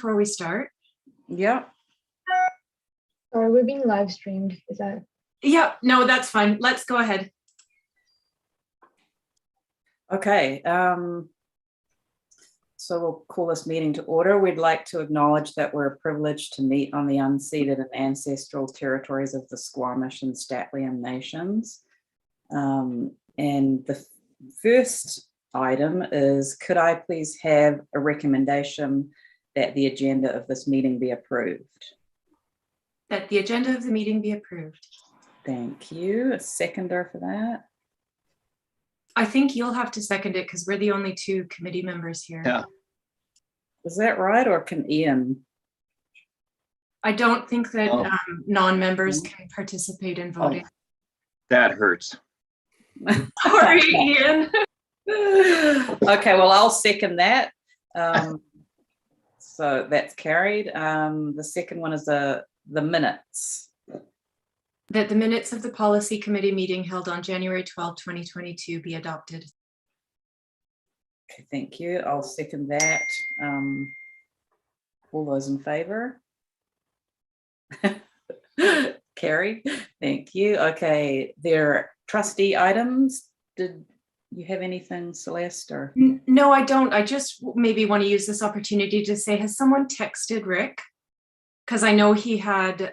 before we start? Yeah. Sorry, we're being live streamed. Is that? Yeah, no, that's fine. Let's go ahead. Okay. So we'll call this meeting to order. We'd like to acknowledge that we're privileged to meet on the unceded and ancestral territories of the Squamish and Statliam nations. And the first item is, could I please have a recommendation that the agenda of this meeting be approved? That the agenda of the meeting be approved. Thank you. A seconder for that? I think you'll have to second it because we're the only two committee members here. Yeah. Is that right, or can Ian? I don't think that Oh. non-members can participate in voting. That hurts. Sorry, Ian. Okay, well, I'll second that. So that's carried. The second one is the minutes. That the minutes of the policy committee meeting held on January 12, 2022 be adopted. Okay, thank you. I'll second that. All those in favor? Carrie, thank you. Okay, there trustee items. Did you have anything, Celeste? Or No, I don't. I just maybe want to use this opportunity to say, has someone texted Rick? Because I know he had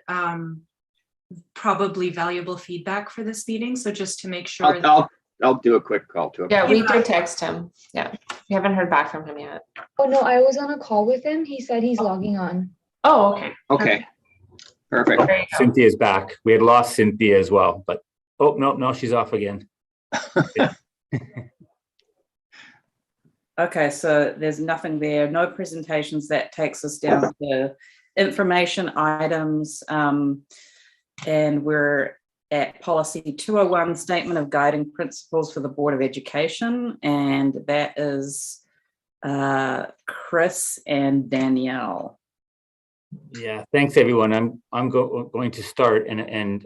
probably valuable feedback for this meeting. So just to make sure. I'll do a quick call to him. Yeah, we did text him. Yeah, we haven't heard back from him yet. Oh no, I was on a call with him. He said he's logging on. Oh, okay. Okay, perfect. There you go. Cynthia's back. We had lost Cynthia as well, but oh no, she's off again. okay, so there's nothing there. No presentations. That takes us down to information items. And we're at policy 201, statement of guiding principles for the Board of Education. And that is Chris and Danielle. Yeah, thanks everyone. I'm going to start and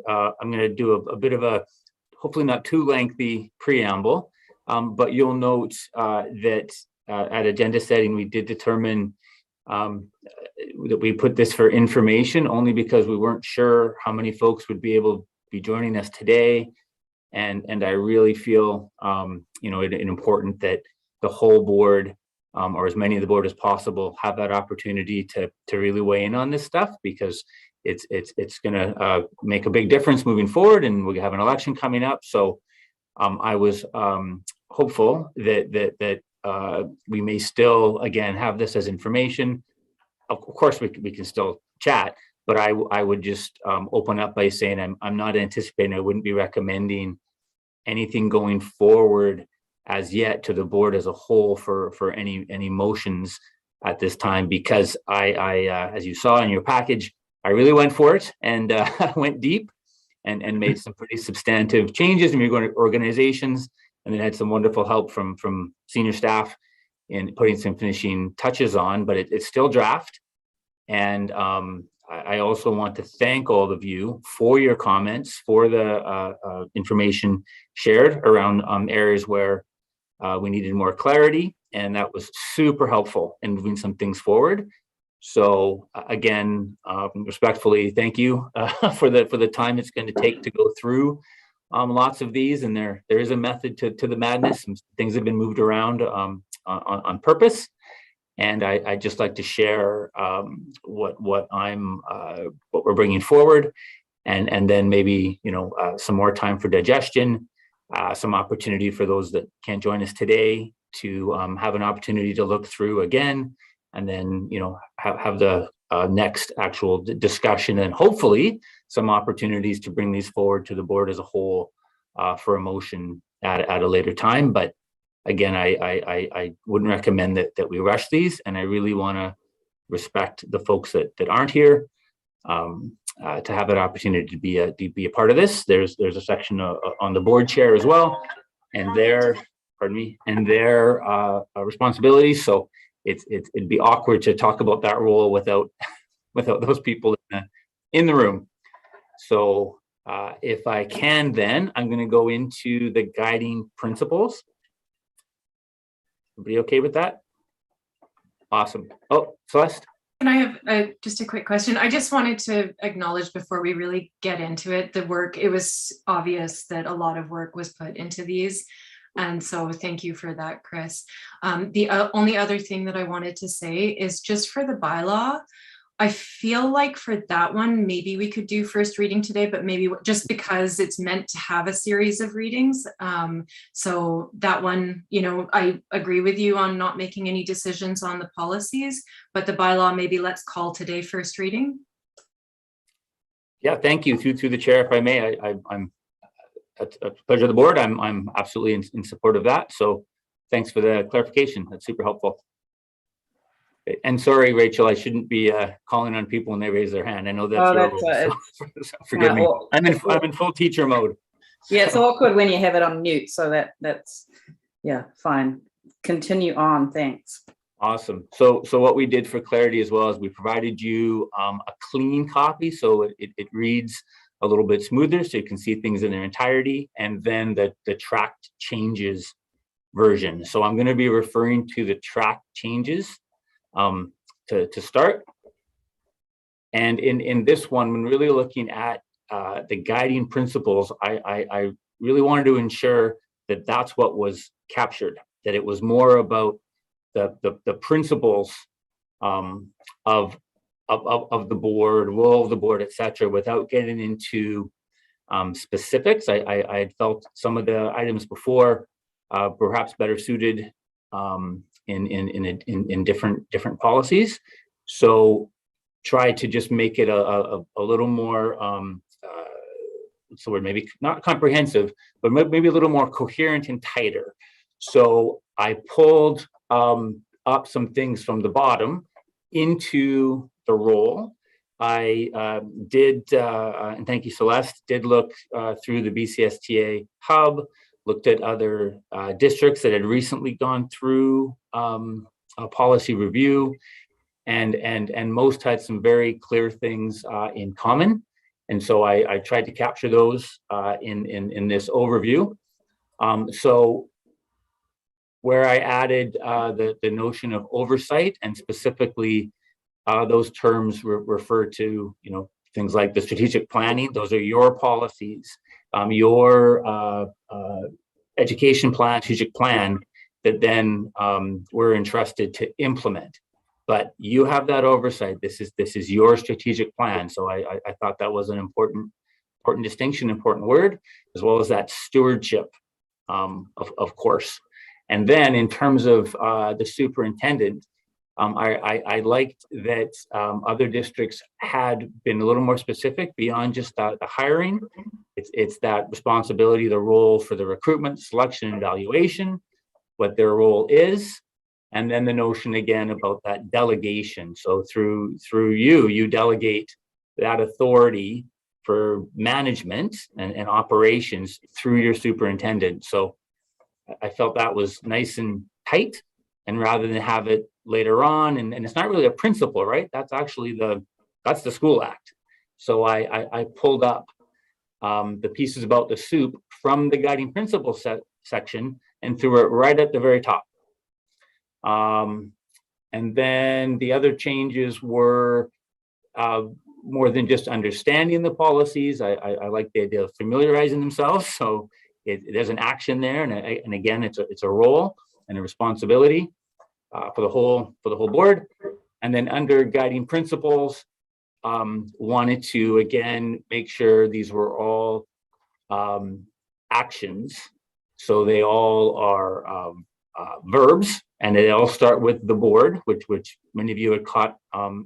I'm going to do a bit of a, hopefully not too lengthy preamble, but you'll note that at agenda setting, we did determine that we put this for information only because we weren't sure how many folks would be able to be joining us today. And I really feel, it important that the whole board or as many of the board as possible have that opportunity to really weigh in on this stuff, because it's going to make a big difference moving forward, and we have an election coming up. So I was hopeful that we may still, again, have this as information. Of course, we can still chat, but I would just open up by saying I'm not anticipating, I wouldn't be recommending anything going forward as yet to the board as a whole for any motions at this time, because I as you saw in your package, I really went for it and went deep and made some pretty substantive changes in organizations, and then had some wonderful help from senior staff in putting some finishing touches on, but it's still draft. And I also want to thank all of you for your comments, for the information shared around areas where we needed more clarity, and that was super helpful in moving some things forward. So again, respectfully, thank you for the time it's going to take to go through lots of these, and there is a method to the madness. Some things have been moved around on purpose, and I just like to share what we're bringing forward, and then maybe some more time for digestion, some opportunity for those that can't join us today to have an opportunity to look through again, and then have the next actual discussion, and hopefully some opportunities to bring these forward to the board as a whole for a motion at a later time. But again, I wouldn't recommend that we rush these, and I really want to respect the folks that aren't here to have that opportunity to be a part of this. There's a section on the board chair as well, and their responsibilities. So it'd be awkward to talk about that role without those people in the room. So if I can, then I'm going to go into the guiding principles. Everybody okay with that? Awesome. Oh, Celeste? Can I have just a quick question? I just wanted to acknowledge before we really get into it, the work, it was obvious that a lot of work was put into these. And so thank you for that, Chris. The only other thing that I wanted to say is just for the bylaw, I feel like for that one, maybe we could do first reading today, but maybe just because it's meant to have a series of readings. So that one, you know, I agree with you on not making any decisions on the policies, but the bylaw, maybe let's call today first reading. Yeah, thank you. Through the chair, if I may, I'm at a pleasure of the board. I'm absolutely in support of that. So thanks for the clarification. That's super helpful. And sorry, Rachel, I shouldn't be calling on people when they raise their hand. I know that's Oh, your that's role, so forgive me. well, I'm in full teacher mode. Yeah, it's awkward when you have it on mute, so that's, yeah, fine. Continue on, thanks. Awesome. So what we did for clarity as well is we provided you a clean copy, so it reads a little bit smoother, so you can see things in their entirety, and then the tracked changes version. So I'm going to be referring to the tracked changes to start. And in this one, when really looking at the guiding principles, I really wanted to ensure that that's what was captured, that it was more about the principles of the board, role of the board, etc., without getting into specifics. I had felt some of the items before perhaps better suited in different policies. So try to just make it a little more so we're maybe not comprehensive, but maybe a little more coherent and tighter. So I pulled up some things from the bottom into the role. I did, and thank you, Celeste, did look through the BCSTA hub, looked at other districts that had recently gone through a policy review, and most had some very clear things in common. And so I tried to capture those in this overview. So where I added the notion of oversight, and specifically those terms refer to, you know, things like the strategic planning. Those are your policies, your education plan, strategic plan that then we're entrusted to implement. But you have that oversight. This is your strategic plan. So I thought that was an important distinction, important word, as well as that stewardship, of course. And then in terms of the superintendent, I liked that other districts had been a little more specific beyond just the hiring. It's that responsibility, the role for the recruitment, selection, and evaluation, what their role is. And then the notion again about that delegation. So through you delegate that authority for management and operations through your superintendent. So I felt that was nice and tight, and rather than have it later on, and it's not really a principle, right? That's actually that's the school act. So I pulled up the pieces about the soup from the guiding principle section and threw it right at the very top. And then the other changes were more than just understanding the policies. I like the idea of familiarizing themselves. So there's an action there, and again, it's a role and a responsibility for the whole board. And then under guiding principles, wanted to again make sure these were all actions. So they all are verbs, and they all start with the board, which many of you had caught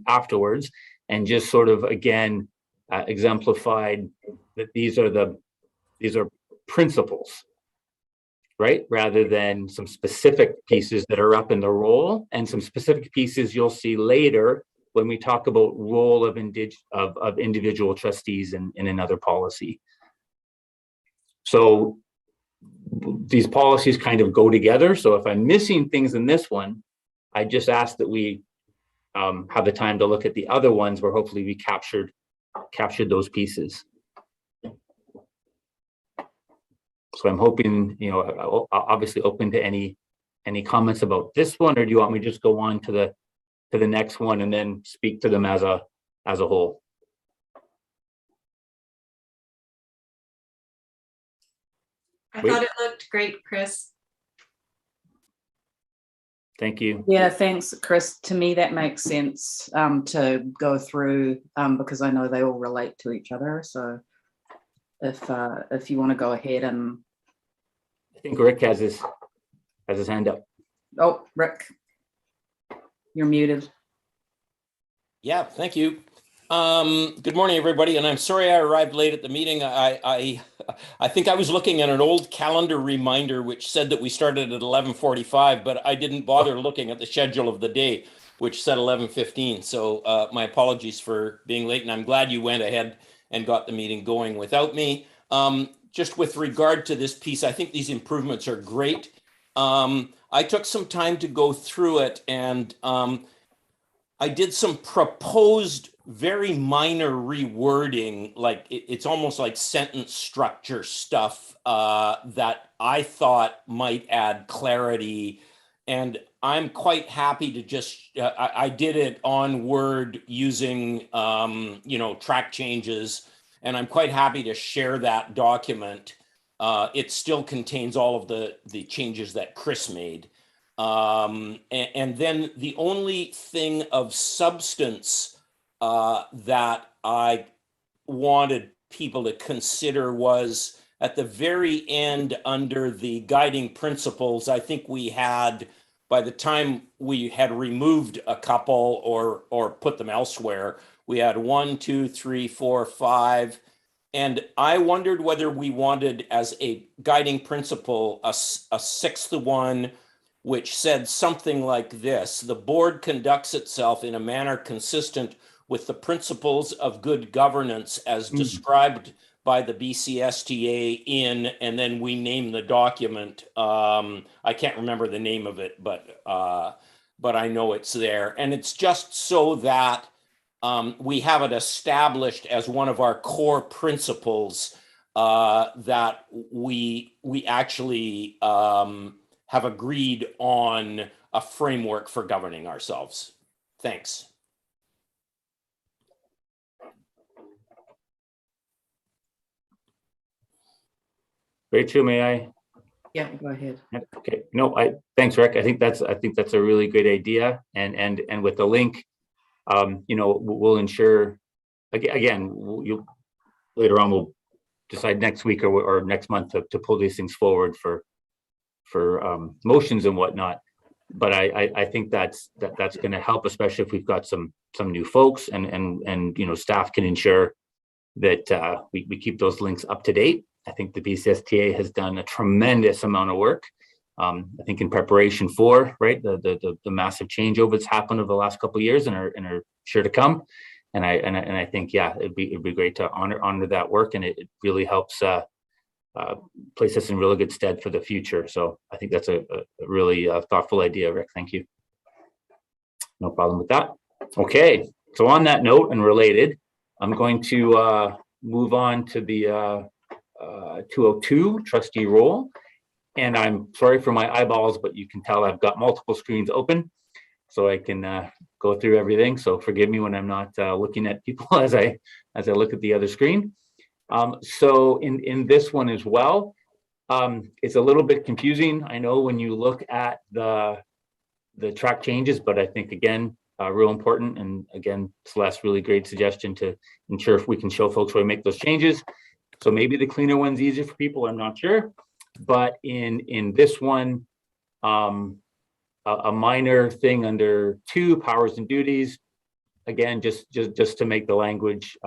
afterwards, and just sort of again exemplified that these are principles, right? Rather than some specific pieces that are up in the role, and some specific pieces you'll see later when we talk about role of individual trustees in another policy. So these policies kind of go together. So if I'm missing things in this one, I just ask that we have the time to look at the other ones where hopefully we captured those pieces. So I'm hoping, you know, obviously open to any comments about this one, or do you want me to just go on to to the next one and then speak to them as a whole. I Wait. thought it looked great, Chris. Thank you. Yeah, thanks, Chris. To me, that makes sense to go through because I know they all relate to each other. So if you want to go ahead and I think Rick has his hand up. oh, Rick, you're muted. Yeah, thank you. Good morning, everybody, and I'm sorry I arrived late at the meeting. I think I was looking at an old calendar reminder which said that we started at 11:45, but I didn't bother looking at the schedule of the day, which said 11:15. So my apologies for being late, and I'm glad you went ahead and got the meeting going without me. Just with regard to this piece, I think these improvements are great. I took some time to go through it, and I did some proposed very minor rewording, like it's almost like sentence structure stuff that I thought might add clarity. And I'm quite happy to just, I did it on Word using, track changes, and I'm quite happy to share that document. It still contains all of the changes that Chris made. And then the only thing of substance that I wanted people to consider was at the very end under the guiding principles. I think we had, by the time we had removed a couple or put them elsewhere, we had 1, 2, 3, 4, 5. And I wondered whether we wanted as a guiding principle a sixth one, which said something like this: the board conducts itself in a manner consistent with the principles of good governance as described by the BCSTA in, and then we name the document. I can't remember the name of it, but I know it's there. And it's just so that we have it established as one of our core principles that we actually have agreed on a framework for governing ourselves. Thanks. Rachel, may I? Yeah, go ahead. Okay, no, thanks, Rick. I think that's a really great idea. And with the link, we'll ensure, again, later on, we'll decide next week or next month to pull these things forward for motions and whatnot. But I think that's going to help, especially if we've got some new folks and staff can ensure that we keep those links up to date. I think the BCSTA has done a tremendous amount of work. I think in preparation for the massive changeover that's happened over the last couple of years and are sure to come. And I think it'd be great to honor that work, and it really helps place us in really good stead for the future. So I think that's a really thoughtful idea, Rick. Thank you. No problem with that. Okay, so on that note and related, I'm going to move on to the 202 trustee role. And I'm sorry for my eyeballs, but you can tell I've got multiple screens open so I can go through everything. So forgive me when I'm not looking at people as I look at the other screen. So in this one as well, it's a little bit confusing. I know when you look at the track changes, but I think again, real important. And again, Celeste, really great suggestion to ensure if we can show folks where we make those changes. So maybe the cleaner one's easier for people, I'm not sure. But in this one, a minor thing under 2, powers and duties, again, just to make the language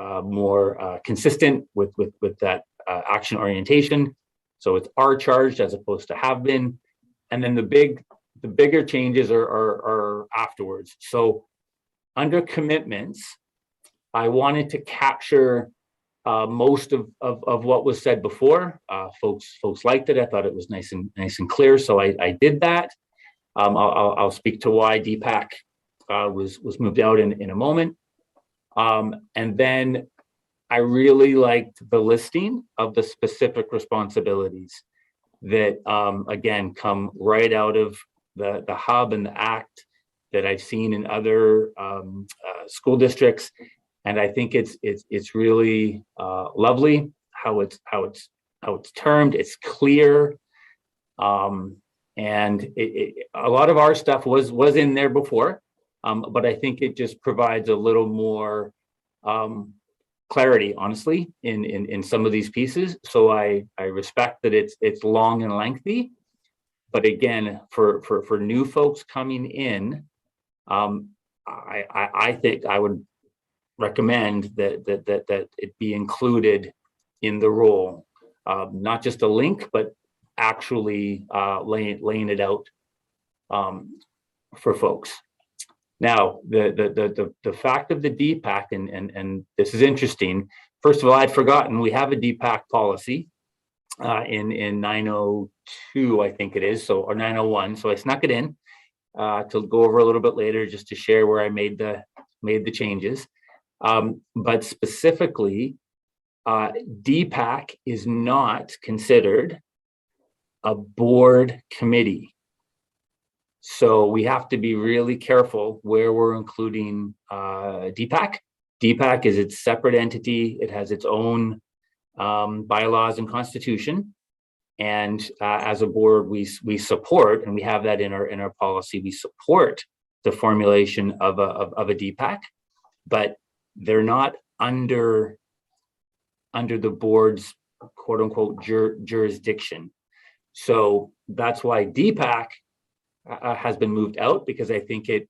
more consistent with that action orientation. So it's are charged as opposed to have been. And then the bigger changes are afterwards. So under commitments, I wanted to capture most of what was said before. Folks liked it. I thought it was nice and clear. So I did that. I'll speak to why DPAC was moved out in a moment. And then I really liked the listing of the specific responsibilities that again come right out of the hub and the act that I've seen in other school districts, and I think it's really lovely how it's termed. It's clear, and a lot of our stuff was in there before, but I think it just provides a little more clarity, honestly, in some of these pieces. So I respect that it's long and lengthy, but again, for new folks coming in, I think I would recommend that it be included in the role, not just a link, but actually laying it out for folks. Now, the fact of the DPAC, and this is interesting. First of all, I'd forgotten we have a DPAC policy in 902, I think it is, so, or 901. So I snuck it in to go over a little bit later, just to share where I made the changes. But specifically, DPAC is not considered a board committee. So we have to be really careful where we're including DPAC. DPAC is its separate entity. It has its own bylaws and constitution. And as a board, we support, and we have that in our policy, we support the formulation of a DPAC, but they're not under the board's quote unquote jurisdiction. So that's why DPAC has been moved out, because I think it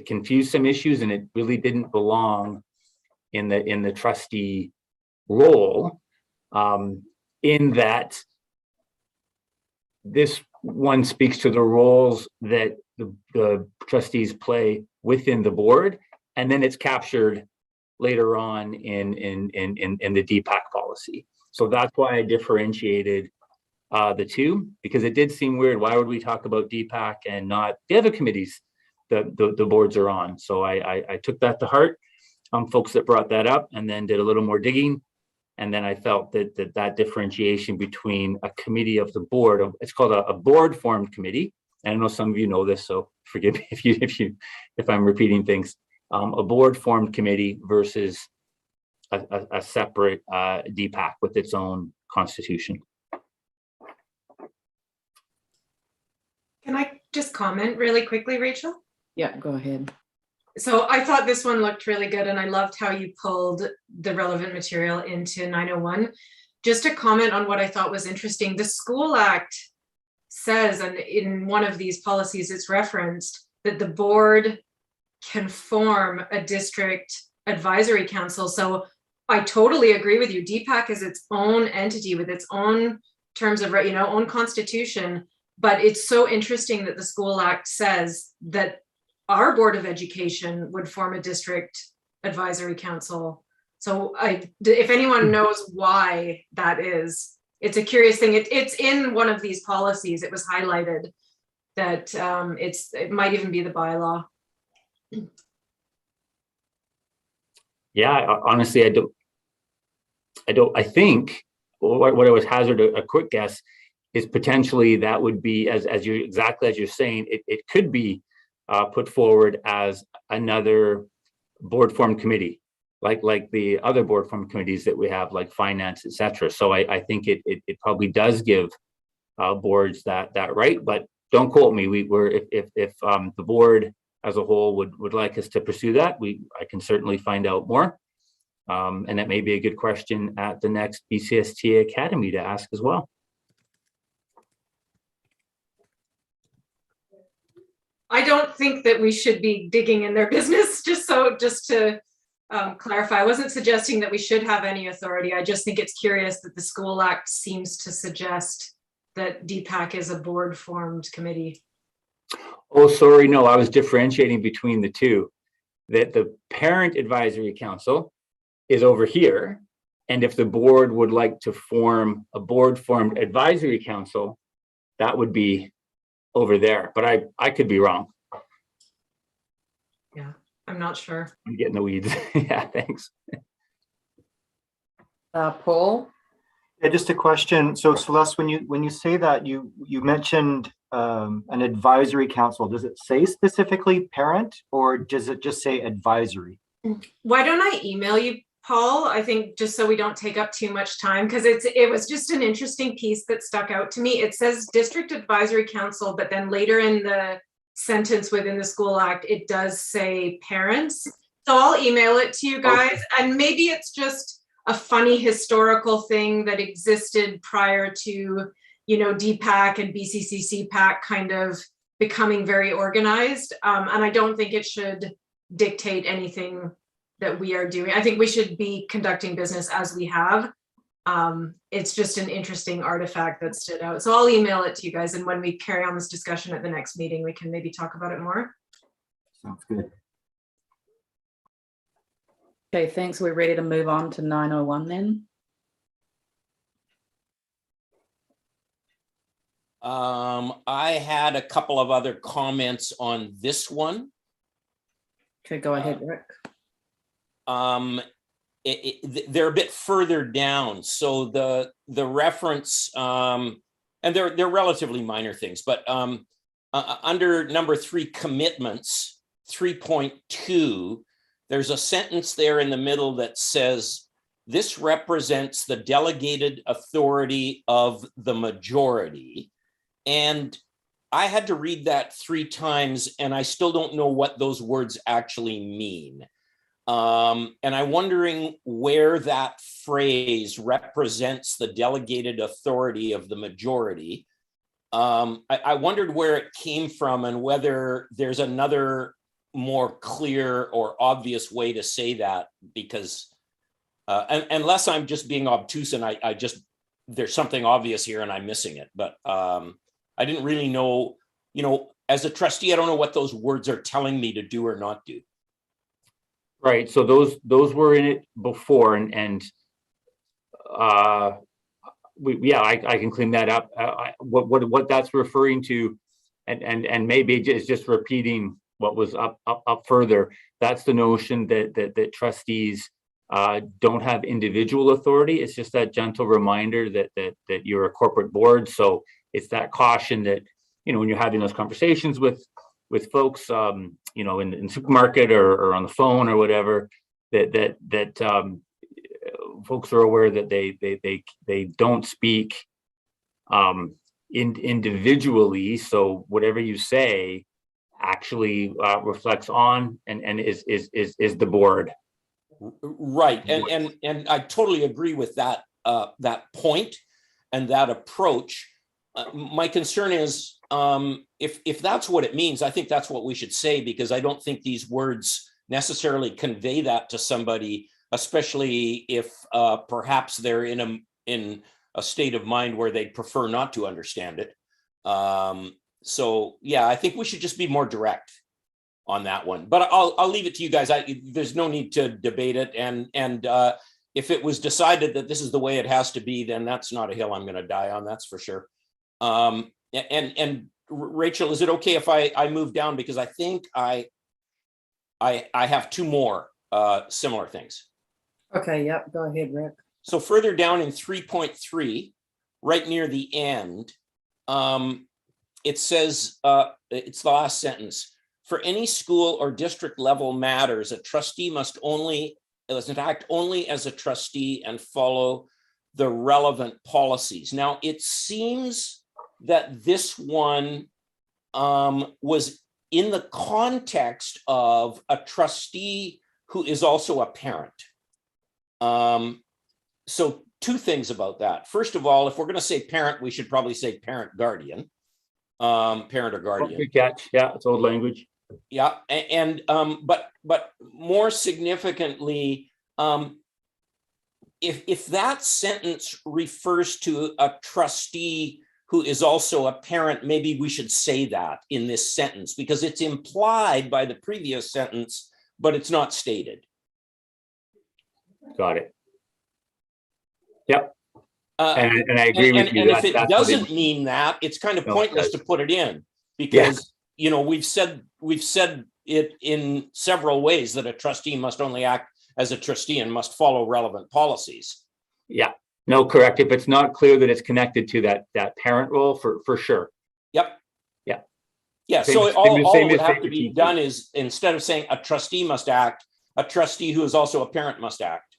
confused some issues, and it really didn't belong in the trustee role, in that this one speaks to the roles that the trustees play within the board, and then it's captured later on in the DPAC policy. So that's why I differentiated the two, because it did seem weird. Why would we talk about DPAC and not the other committees that the boards are on? So I took that to heart, folks that brought that up, and then did a little more digging. And then I felt that differentiation between a committee of the board, it's called a board formed committee. And I know some of you know this, so forgive me if I'm repeating things. A board formed committee versus a separate DPAC with its own constitution. Can I just comment really quickly, Rachel? Yeah, go ahead. So I thought this one looked really good, and I loved how you pulled the relevant material into 901. Just to comment on what I thought was interesting, the School Act says, and in one of these policies it's referenced, that the board can form a district advisory council. So I totally agree with you. DPAC is its own entity with its own terms of, own constitution. But it's so interesting that the School Act says that our Board of Education would form a district advisory council. So if anyone knows why that is, it's a curious thing. It's in one of these policies. It was highlighted that it might even be the bylaw. Yeah, honestly, I think what I was hazard a quick guess is potentially that would be, as you're saying, it could be put forward as another board formed committee, like the other board formed committees that we have, like finance, etc. So I think it probably does give boards that right, but don't quote me. If the board as a whole would like us to pursue that, I can certainly find out more. And that may be a good question at the next BCST Academy to ask as well. I don't think that we should be digging in their business, just to clarify. I wasn't suggesting that we should have any authority. I just think it's curious that the School Act seems to suggest that DPAC is a board formed committee. Oh, sorry, no, I was differentiating between the two, that the Parent Advisory Council is over here. And if the board would like to form a board formed advisory council, that would be over there, but I could be wrong. Yeah, I'm not sure. I'm getting the weeds. Yeah, thanks. Paul? Yeah, just a question. So Celeste, when you say that, you mentioned an advisory council, does it say specifically parent or does it just say advisory? Why don't I email you, Paul? I think just so we don't take up too much time, because it was just an interesting piece that stuck out to me. It says District Advisory Council, but then later in the sentence within the School Act, it does say parents. So I'll email it to you guys, Okay. and maybe it's just a funny historical thing that existed prior to, DPAC and BCCC PAC kind of becoming very organized. And I don't think it should dictate anything that we are doing. I think we should be conducting business as we have. It's just an interesting artifact that stood out. So I'll email it to you guys. And when we carry on this discussion at the next meeting, we can maybe talk about it more. Sounds good. Okay, thanks. We're ready to move on to 901 then. I had a couple of other comments on this one. Okay, go ahead, Rick. They're a bit further down. So the reference, and they're relatively minor things, but under number 3, commitments, 3.2, there's a sentence there in the middle that says, this represents the delegated authority of the majority. And I had to read that 3 times, and I still don't know what those words actually mean. And I'm wondering where that phrase represents the delegated authority of the majority. I wondered where it came from and whether there's another more clear or obvious way to say that, because unless I'm just being obtuse and I just, there's something obvious here and I'm missing it. But I didn't really know, as a trustee, I don't know what those words are telling me to do or not do. Right, so those were in it before, and I can clean that up. What that's referring to, and maybe it's just repeating what was up further. That's the notion that trustees don't have individual authority. It's just that gentle reminder that you're a corporate board. So it's that caution that, when you're having those conversations with folks, in the supermarket or on the phone or whatever, that folks are aware that they don't speak individually. So whatever you say actually reflects on and is the board. Right, and I totally agree with that point and that approach. My concern is, if that's what it means, I think that's what we should say, because I don't think these words necessarily convey that to somebody, especially if perhaps they're in a state of mind where they'd prefer not to understand it. So yeah, I think we should just be more direct on that one. But I'll leave it to you guys. There's no need to debate it, and if it was decided that this is the way it has to be, then that's not a hill I'm going to die on. That's for sure. And Rachel, is it okay if I move down, because I think I have 2 more similar things. Okay, yep, go ahead, Rick. So further down in 3.3, right near the end, it says, it's the last sentence, for any school or district level matters, a trustee must act only as a trustee and follow the relevant policies. Now, it seems that this one was in the context of a trustee who is also a parent. So 2 things about that. First of all, if we're going to say parent, we should probably say parent guardian, parent or guardian. Good catch. Yeah, it's old language. Yeah, and but more significantly, if that sentence refers to a trustee who is also a parent, maybe we should say that in this sentence, because it's implied by the previous sentence, but it's not stated. Got it. Yep. And I agree with you. And if it doesn't mean that, it's kind of pointless to put it in, because we've said it in several ways that a trustee must only act as a trustee and must follow relevant policies. Yeah, no, correct. If it's not clear that it's connected to that parent role, for sure. Yep. Yeah, Same- so same- all same that would as have same to for be teachers. done is, instead of saying a trustee must act, a trustee who is also a parent must act.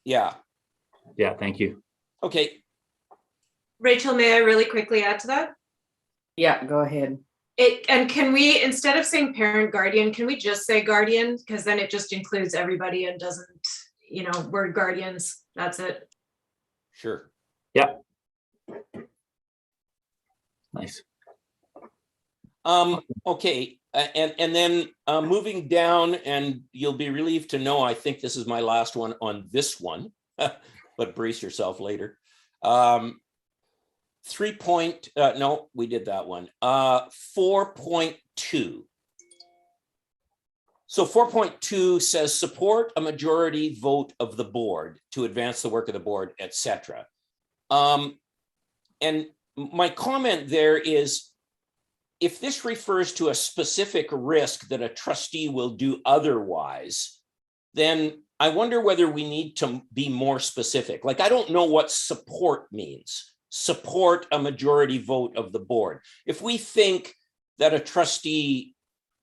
Yeah, Yeah, thank you. okay. Rachel, may I really quickly add to that? Yeah, go ahead. And can we, instead of saying parent guardian, can we just say guardian? Because then it just includes everybody and doesn't, we're guardians, that's it. Sure. Nice. Okay, and then moving down, and you'll be relieved to know, I think this is my last one on this one, but brace yourself later. 3 no, we did that one. 4.2. So 4.2 says support a majority vote of the board to advance the work of the board, etc. And my comment there is, if this refers to a specific risk that a trustee will do otherwise, then I wonder whether we need to be more specific. Like, I don't know what support means. Support a majority vote of the board. If we think that a trustee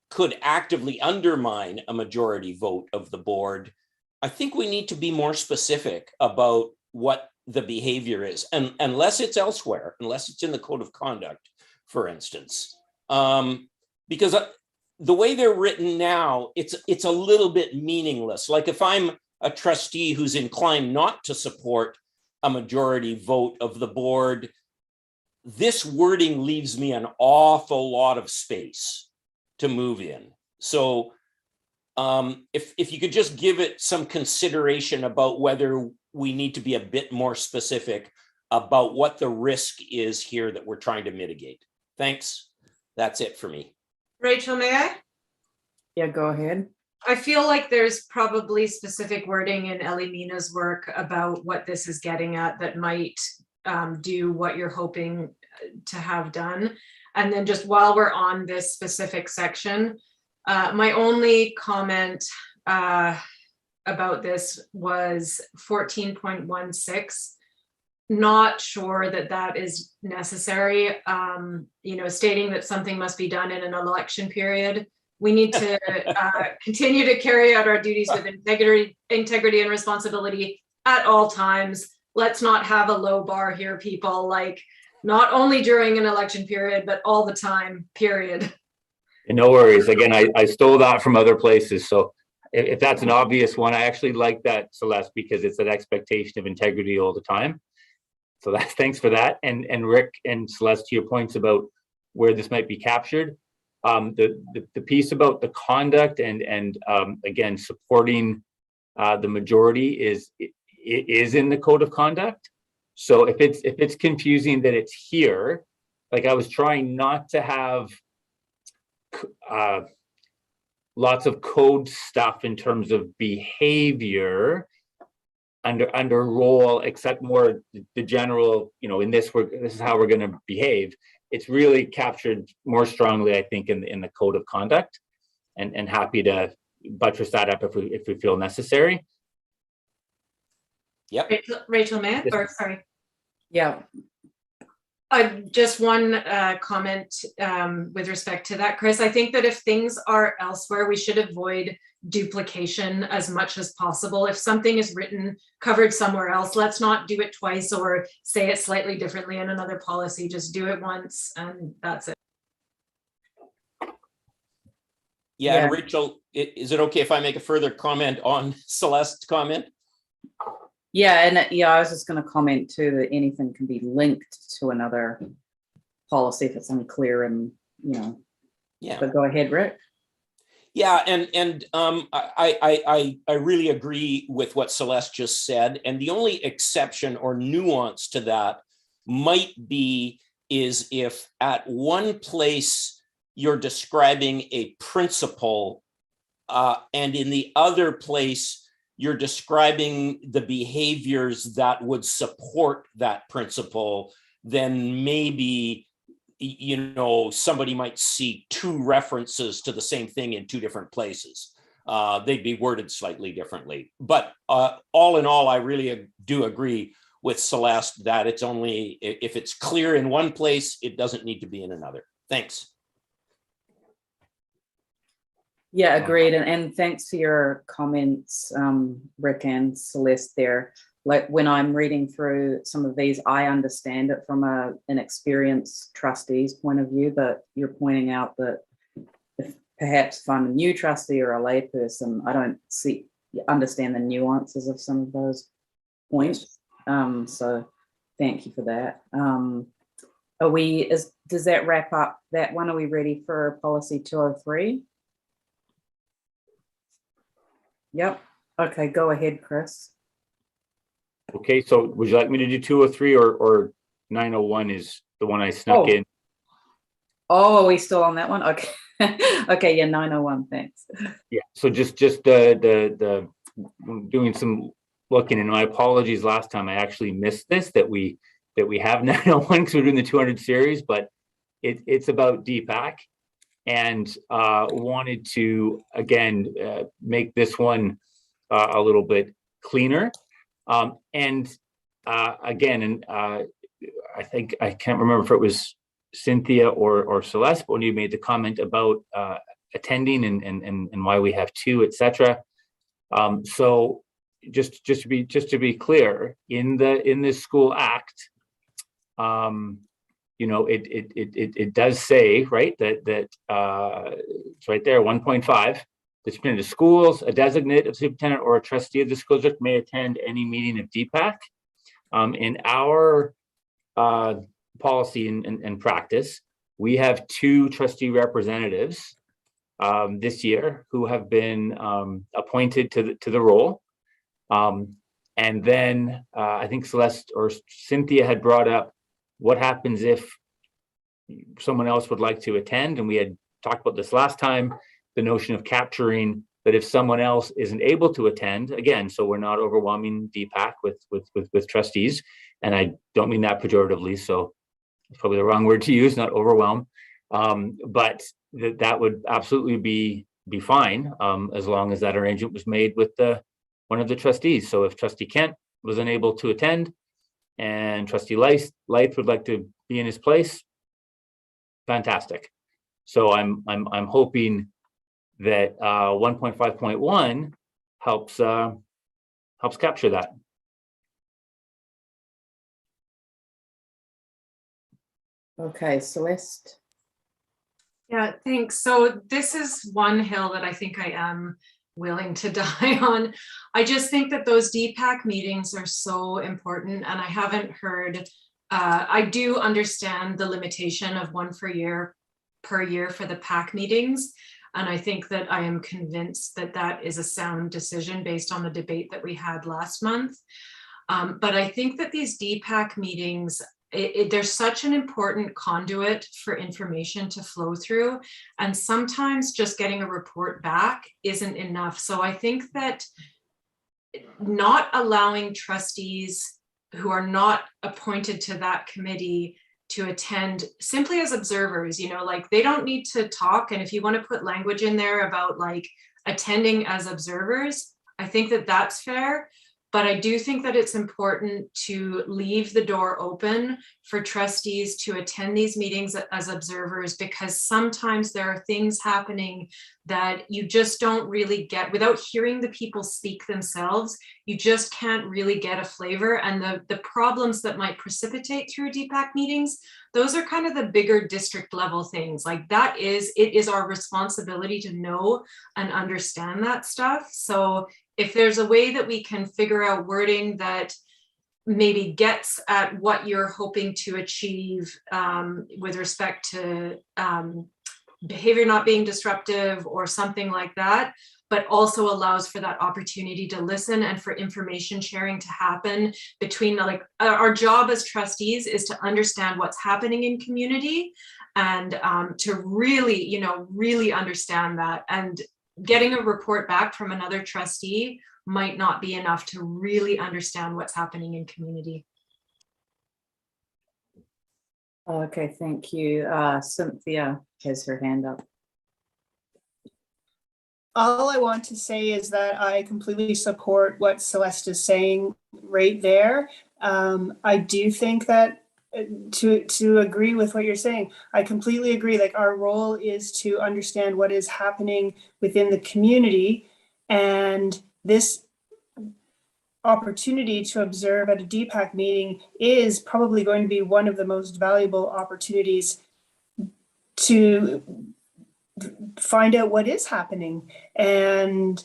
could actively undermine a majority vote of the board, I think we need to be more specific about what the behavior is, and unless it's elsewhere, unless it's in the code of conduct, for instance. Because the way they're written now, it's a little bit meaningless. Like, if I'm a trustee who's inclined not to support a majority vote of the board, this wording leaves me an awful lot of space to move in. So if you could just give it some consideration about whether we need to be a bit more specific about what the risk is here that we're trying to mitigate. Thanks. That's it for me. Rachel, may I? Yeah, go ahead. I feel like there's probably specific wording in Ellie Mina's work about what this is getting at that might do what you're hoping to have done. And then just while we're on this specific section, my only comment about this was 14.16. Not sure that that is necessary. Stating that something must be done in an election period. We need to continue to carry out our duties with integrity and responsibility at all times. Let's not have a low bar here, people. Like, not only during an election period, but all the time, period. And no worries. Again, I stole that from other places. So if that's an obvious one, I actually like that, Celeste, because it's an expectation of integrity all the time. So that's, thanks for that. And Rick and Celeste, to your points about where this might be captured, the piece about the conduct and again, supporting the majority is in the code of conduct. So if it's confusing that it's here, like, I was trying not to have lots of code stuff in terms of behavior under role, except more the general, in this is how we're going to behave. It's really captured more strongly, I think, in the code of conduct, and happy to buttress that up if we feel necessary. Yep. Rachel, may I? Yes. Or sorry. Yeah, Just one comment with respect to that, Chris. I think that if things are elsewhere, we should avoid duplication as much as possible. If something is covered somewhere else, let's not do it twice or say it slightly differently in another policy. Just do it once and that's it. Yeah, Yeah. and Rachel, is it okay if I make a further comment on Celeste's comment? yeah, and I was just going to comment too that anything can be linked to another policy if it's unclear, and Yeah. But go ahead, Rick. Yeah, and I really agree with what Celeste just said. And the only exception or nuance to that might be is if at one place you're describing a principle, and in the other place you're describing the behaviors that would support that principle, then maybe somebody might see two references to the same thing in two different places. They'd be worded slightly differently. But all in all, I really do agree with Celeste that it's only, if it's clear in one place, it doesn't need to be in another. Thanks. Yeah, agreed. And thanks for your comments, Rick and Celeste there. Like when I'm reading through some of these, I understand it from an experienced trustee's point of view, but you're pointing out that if I'm a new trustee or a layperson, I don't understand the nuances of some of those points. So thank you for that. Does that wrap up that one? Are we ready for policy 203? Yep. Okay, go ahead, Chris. Okay, so would you like me to do 203 or 901 is the one I snuck in? Oh, are we still on that one? Okay. Okay, yeah, 901, thanks. Yeah, so just the doing some looking, and my apologies last time I actually missed this, that we have 901 because we're doing the 200 series, but it's about DPAC, and wanted to again make this one a little bit cleaner. Again, I think I can't remember if it was Cynthia or Celeste, but when you made the comment about attending and why we have two, etc. So just to be clear, in this school act, you know, it does say, right, that it's right there, 1.5. The superintendent of schools, a designate of superintendent, or a trustee of the school district may attend any meeting of DPAC. In our policy and practice, we have two trustee representatives this year who have been appointed to the role. And then I think Celeste or Cynthia had brought up what happens if someone else would like to attend, and we had talked about this last time, the notion of capturing that if someone else isn't able to attend, again, so we're not overwhelming DPAC with trustees, and I don't mean that pejoratively, so it's probably the wrong word to use, not overwhelm, but that would absolutely be fine, as long as that arrangement was made with one of the trustees. So if Trustee Kent was unable to attend and Trustee Leith would like to be in his place, fantastic. So I'm hoping that 1.5.1 helps capture that. Okay, Celeste. Yeah, thanks. So this is one hill that I think I am willing to die on. I just think that those DPAC meetings are so important, and I haven't heard, I do understand the limitation of one per year for the PAC meetings. And I think that I am convinced that that is a sound decision based on the debate that we had last month. But I think that these DPAC meetings, there's such an important conduit for information to flow through. And sometimes just getting a report back isn't enough. So I think that not allowing trustees who are not appointed to that committee to attend simply as observers, you know, like they don't need to talk. And if you want to put language in there about like attending as observers, I think that that's fair. But I do think that it's important to leave the door open for trustees to attend these meetings as observers, because sometimes there are things happening that you just don't really get without hearing the people speak themselves. You just can't really get a flavor. And the problems that might precipitate through DPAC meetings, those are kind of the bigger district level things. Like it is our responsibility to know and understand that stuff. So if there's a way that we can figure out wording that maybe gets at what you're hoping to achieve with respect to behavior not being disruptive or something like that, but also allows for that opportunity to listen and for information sharing to happen between, like, our job as trustees is to understand what's happening in community and to really, you know, really understand that. And getting a report back from another trustee might not be enough to really understand what's happening in community. Okay, thank you. Cynthia has her hand up. All I want to say is that I completely support what Celeste is saying right there. I do think that to agree with what you're saying, I completely agree. Like, our role is to understand what is happening within the community, and this opportunity to observe at a DPAC meeting is probably going to be one of the most valuable opportunities to find out what is happening. And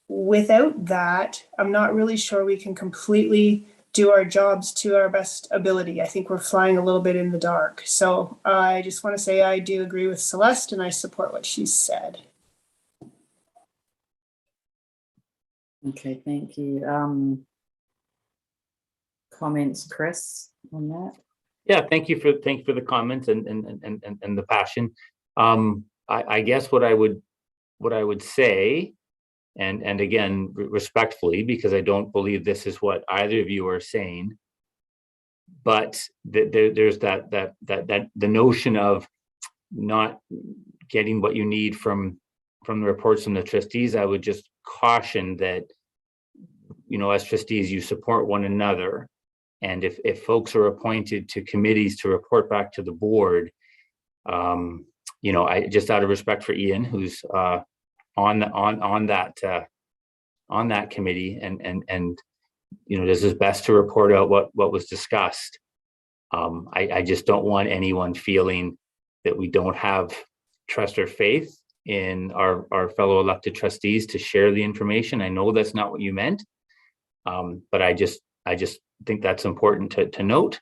without that, I'm not really sure we can completely do our jobs to our best ability. I think we're flying a little bit in the dark. So I just want to say I do agree with Celeste, and I support what she said. Okay, thank you. Comments, Chris, on that? Yeah, thank you for the comments and the passion. I guess what I would say, and again, respectfully, because I don't believe this is what either of you are saying, but there's that the notion of not getting what you need from the reports from the trustees. I would just caution that, you know, as trustees, you support one another. And if folks are appointed to committees to report back to the board, you know, I just, out of respect for Ian, who's on that committee, and you know, does his best to report out what was discussed. I just don't want anyone feeling that we don't have trust or faith in our fellow elected trustees to share the information. I know that's not what you meant, but I just think that's important to note.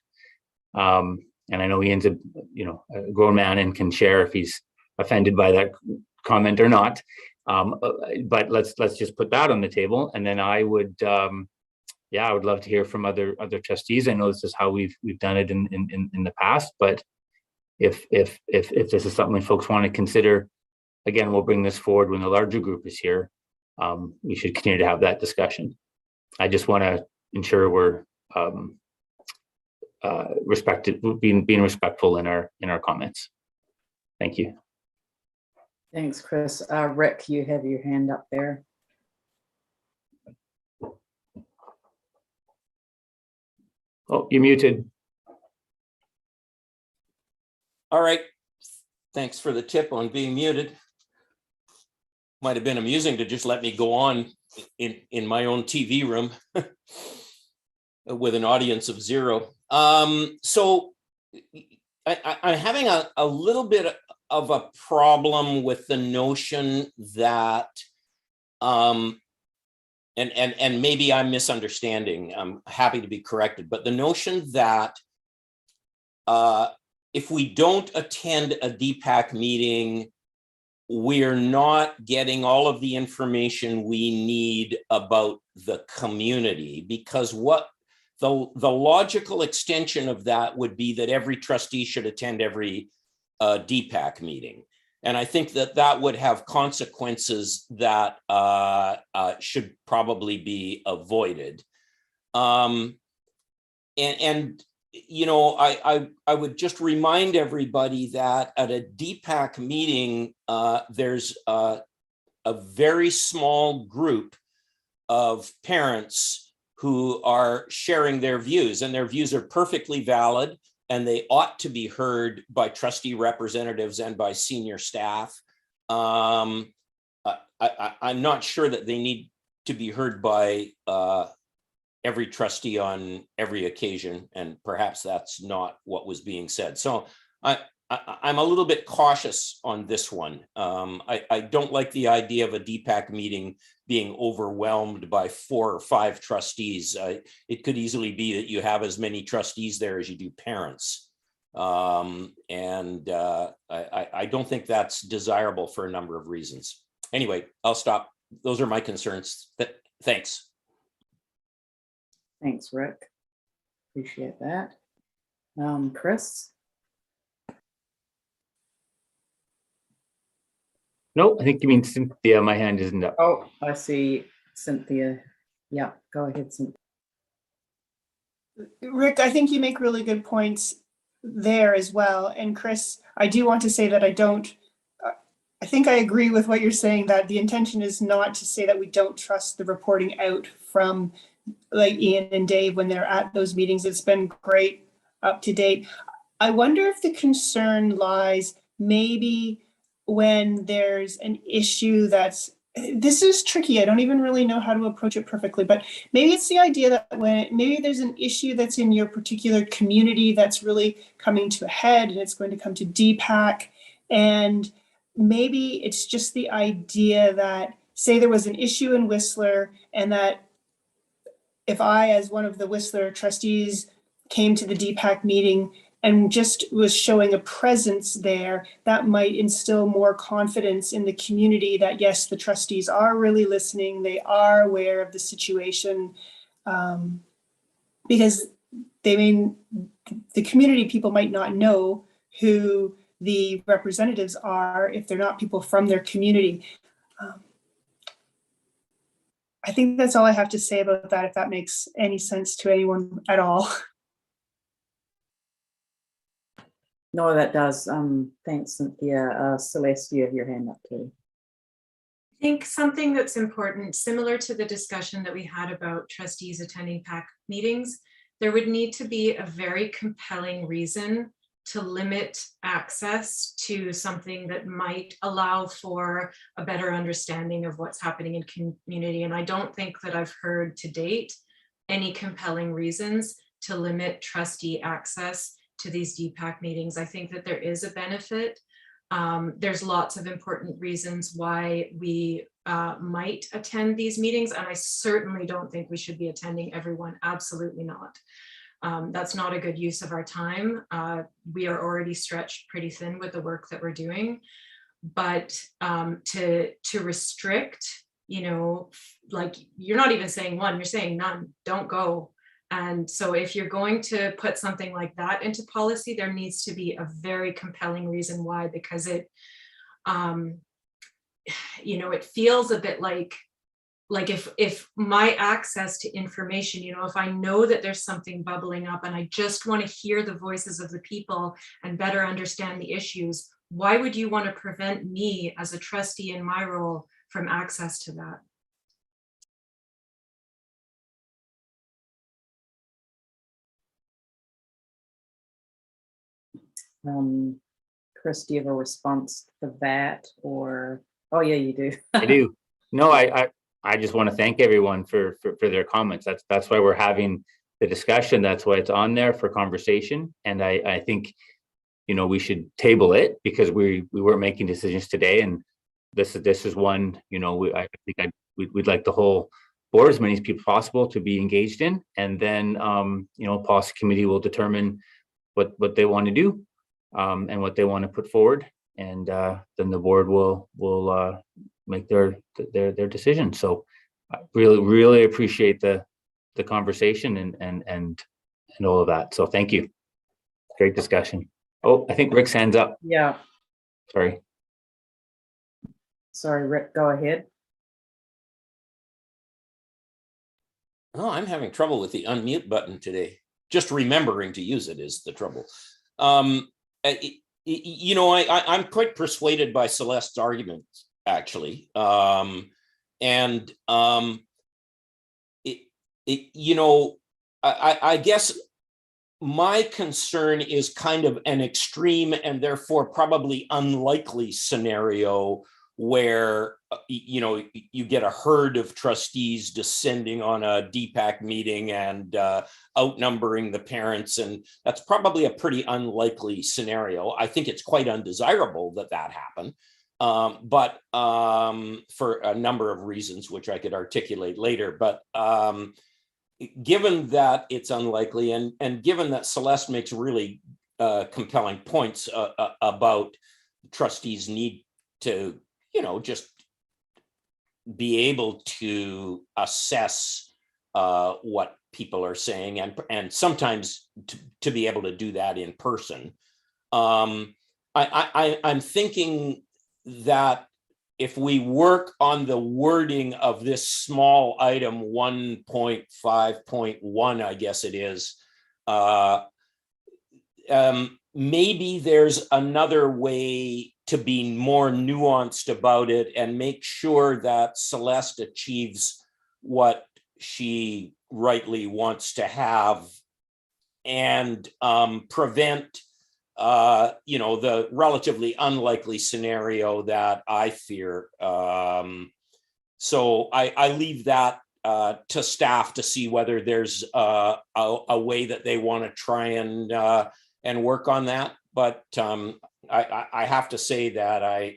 And I know Ian's a grown man and can share if he's offended by that comment or not. But let's just put that on the table. And then I would I would love to hear from other trustees. I know this is how we've done it in the past, but if this is something folks want to consider, again, we'll bring this forward when the larger group is here. We should continue to have that discussion. I just want to ensure we're being respectful in our comments. Thank you. Thanks, Chris. Rick, you have your hand up there. Oh, you're muted. All right. Thanks for the tip on being muted. Might have been amusing to just let me go on in my own TV room with an audience of 0. So I'm having a little bit of a problem with the notion that, and maybe I'm misunderstanding, I'm happy to be corrected, but the notion that if we don't attend a DPAC meeting, we're not getting all of the information we need about the community, because what the logical extension of that would be that every trustee should attend every DPAC meeting. And I think that would have consequences that should probably be avoided. And you know, I would just remind everybody that at a DPAC meeting, there's a very small group of parents who are sharing their views, and their views are perfectly valid, and they ought to be heard by trustee representatives and by senior staff. I'm not sure that they need to be heard by every trustee on every occasion, and perhaps that's not what was being said. So I'm a little bit cautious on this one. I don't like the idea of a DPAC meeting being overwhelmed by 4 or 5 trustees. It could easily be that you have as many trustees there as you do parents. I don't think that's desirable for a number of reasons. Anyway, I'll stop. Those are my concerns. Thanks. Thanks, Rick. Appreciate that. Chris? No, I think you mean Cynthia. My hand isn't up. Oh, I see Cynthia. Yeah, go ahead, Cynthia. Rick, I think you make really good points there as well. And Chris, I do want to say that I think I agree with what you're saying, that the intention is not to say that we don't trust the reporting out from like Ian and Dave when they're at those meetings. It's been great, up to date. I wonder if the concern lies maybe when there's an issue that's, this is tricky. I don't even really know how to approach it perfectly, but maybe it's the idea that when maybe there's an issue that's in your particular community that's really coming to a head and it's going to come to DPAC, and maybe it's just the idea that, say there was an issue in Whistler, and that if I, as one of the Whistler trustees, came to the DPAC meeting and just was showing a presence there, that might instill more confidence in the community that, yes, the trustees are really listening, they are aware of the situation. Because the community people might not know who the representatives are if they're not people from their community. I think that's all I have to say about that, if that makes any sense to anyone at all. No, that does. Thanks, Cynthia. Celeste, you have your hand up too. I think something that's important, similar to the discussion that we had about trustees attending PAC meetings, there would need to be a very compelling reason to limit access to something that might allow for a better understanding of what's happening in community. And I don't think that I've heard to date any compelling reasons to limit trustee access to these DPAC meetings. I think that there is a benefit. There's lots of important reasons why we might attend these meetings, and I certainly don't think we should be attending everyone, absolutely not. That's not a good use of our time. We are already stretched pretty thin with the work that we're doing, but to restrict, you know, like you're not even saying one, you're saying none, don't go. And so if you're going to put something like that into policy, there needs to be a very compelling reason why, because it, you know, it feels a bit like if my access to information, you know, if I know that there's something bubbling up and I just want to hear the voices of the people and better understand the issues, why would you want to prevent me as a trustee in my role from access to that? Chris, do you have a response to that, or, oh yeah, you do. I do. No, I just want to thank everyone for their comments. That's why we're having the discussion. That's why it's on there for conversation. And I think, you know, we should table it because we weren't making decisions today. And this is one, you know, I think we'd like the whole board, as many people possible, to be engaged in. And then, you know, policy committee will determine what they want to do and what they want to put forward. And then the board will make their decision. So I really appreciate the conversation and all of that. So thank you. Great discussion. Oh, I think Rick's hand's up. Yeah. Sorry, Rick, go ahead. Oh, I'm having trouble with the unmute button today. Just remembering to use it is the trouble. You know, I'm quite persuaded by Celeste's arguments, actually. You know, I guess my concern is kind of an extreme and therefore probably unlikely scenario where, you know, you get a herd of trustees descending on a DPAC meeting and outnumbering the parents. And that's probably a pretty unlikely scenario. I think it's quite undesirable that happen. But for a number of reasons, which I could articulate later. But given that it's unlikely, and given that Celeste makes really compelling points about trustees need to, you know, just be able to assess what people are saying, and sometimes to be able to do that in person. I'm thinking that if we work on the wording of this small item 1.5.1, I guess it is, maybe there's another way to be more nuanced about it and make sure that Celeste achieves what she rightly wants to have and prevent the relatively unlikely scenario that I fear. So I leave that to staff to see whether there's a way that they want to try and work on that. But I have to say that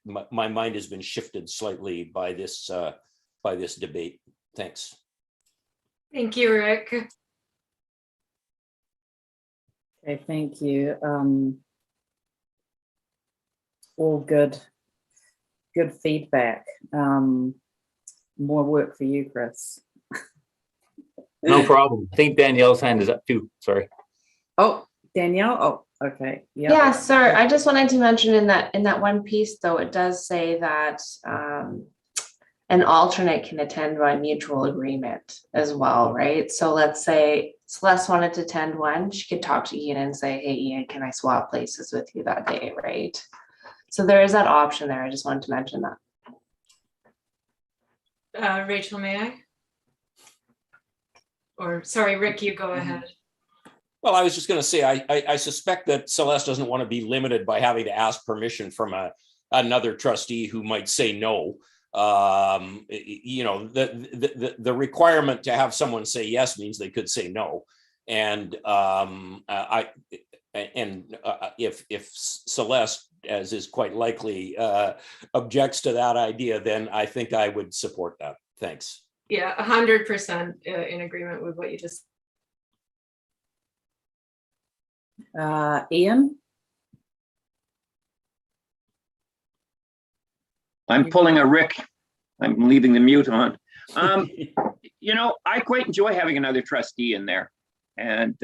my mind has been shifted slightly by this debate. Thanks. Thank you, Rick. Okay, thank you. All good feedback. More work for you, Chris. No problem. I think Danielle's hand is up too. Sorry. Oh, Danielle. Oh, okay. Yeah, sir. I just wanted to mention in that one piece, though, it does say that an alternate can attend by mutual agreement as well, right? So let's say Celeste wanted to attend one, she could talk to Ian and say, hey, Ian, can I swap places with you that day, right? So there is that option there. I just wanted to mention that. Rachel, may I? Or sorry, Rick, you go ahead. Well, I was just going to say, I suspect that Celeste doesn't want to be limited by having to ask permission from another trustee who might say no. The requirement to have someone say yes means they could say no. And if Celeste, as is quite likely, objects to that idea, then I think I would support that. Thanks. Yeah, 100% in agreement with what you just. Ian? I'm pulling a Rick. I'm leaving the mute on. I quite enjoy having another trustee in there, and